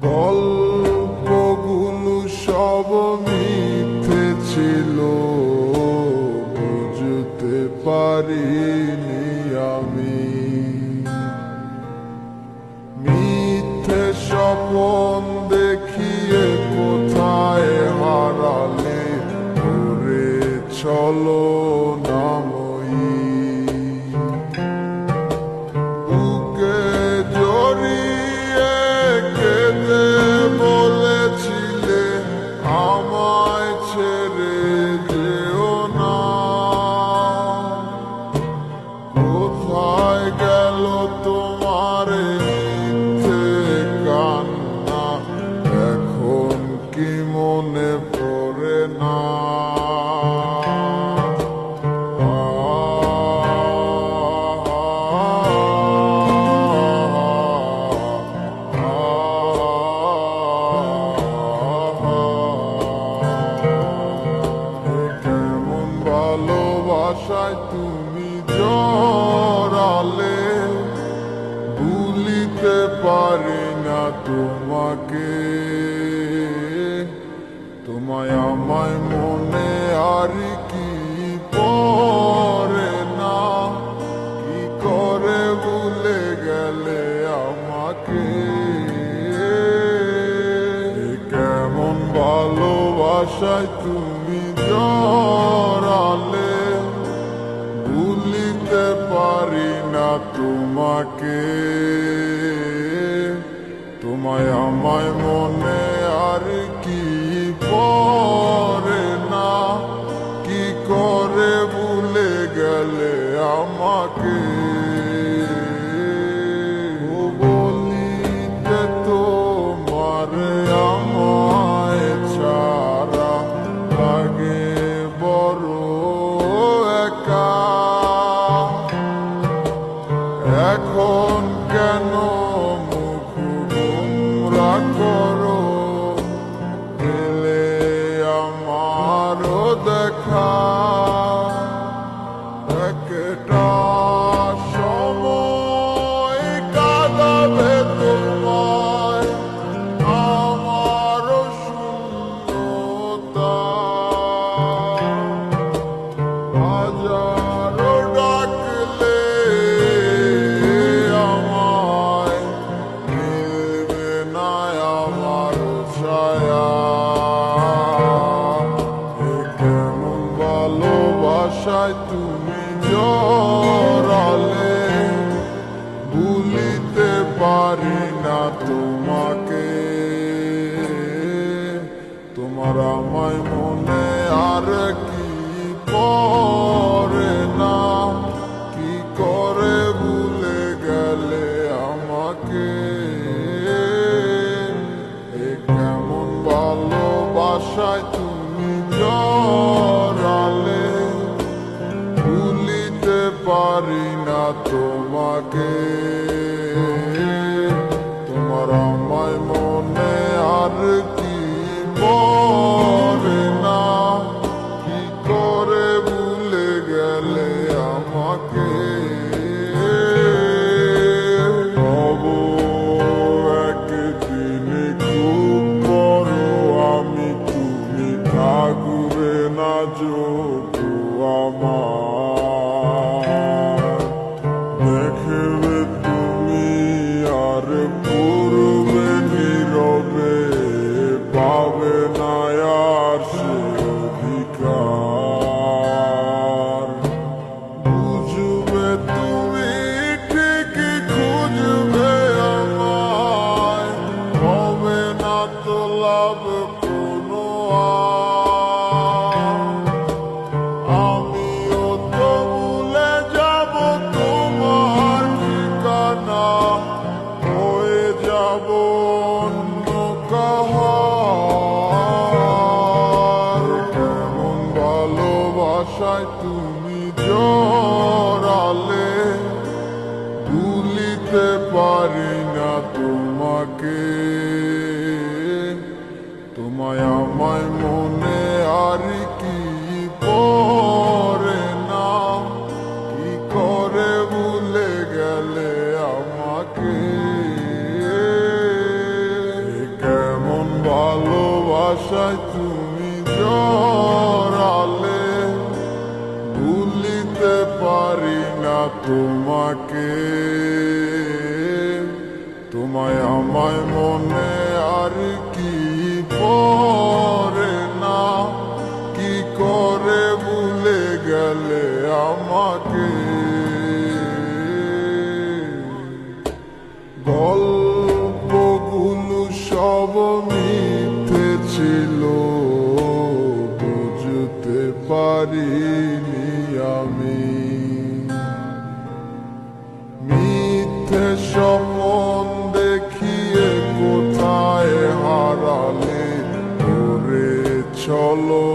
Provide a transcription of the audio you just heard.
গল্পগুলো সব মিথ্যে ছিল, বুঝতে পারিনি আমি। মিথ্যে স্বপন দেখিয়ে কোথায় হারালে ওরে চলো নাময়ী। বুকে জড়িয়ে কেঁদে বলেছিলে আমায় ছেড়ে যেও না। কোথায় গেল তোমার মিথ্যে কান্না, এখন কি মনে পড়ে না? কেমন ভালোবাসায় তুমি জড়ালে, ভুলিতে পারি না তোমাকে। তোমায় আমায় মনে আর কি পড়ে না, কি করে ভুলে গেলে আমাকে। কেমন ভালোবাসায় তুমি জড়ালে, ভুলিতে পারি না তোমাকে। তোমায় আমায় মনে আর কি পড়ে না, কি করে ভুলে গেলে আমাকে। বলিতে তোমার আমায় ছাড়া লাগে বড় একা। এখন কেন মুখ গোমরা করো, পেলে আমারও দেখা। একটা সময় কাঁদাবে তোমায় আমারও শূন্যতা। হাজারো ডাকলে আমায় মিলবে না আমার ছায়া। কেমন ভালোবাসায় তুমি জড়ালে, ভুলিতে পারি না তোমাকে। তোমার আমায় মনে আর কি পড়ে না, কি করে ভুলে গেলে আমাকে। কেমন ভালোবাসায় তুমি জড়ালে, ভুলিতে পারি না তোমাকে। তোমার আমায় মনে আর কি পড়ে না, কি করে ভুলে গেলে আমাকে। তবু একদিন খুব বড় আমি, তুমি থাকবে না যোগ্য আমার। দেখবে তুমি আর পূর্বে নীরবে, পাবে না আর সে অধিকার। বুঝবে তুমি ঠিকই খুঁজবে আমায়, হবে না তো লাভ কোনো আর। আমিও তো ভুলে যাব তোমার ঠিকানা, হয়ে যাব অন্য কাহার। কেমন ভালোবাসায় তুমি জড়ালে, ভুলিতে পারি না তোমাকে। তোমায় আমায় মনে আর কি পড়ে না, কি করে ভুলে গেলে আমাকে। ভালোবাসায় তুমি জড়ালে, ভুলিতে পারি না তোমাকে। তোমায় আমায় মনে আর কি পড়ে না, কি করে ভুলে গেলে আমাকে। গল্পগুলো সব মিথ্যে ছিল, বুঝতে পারিনি আমি। মিথ্যে স্বপ্ন দেখিয়ে কোথায় হারালে, করে চলো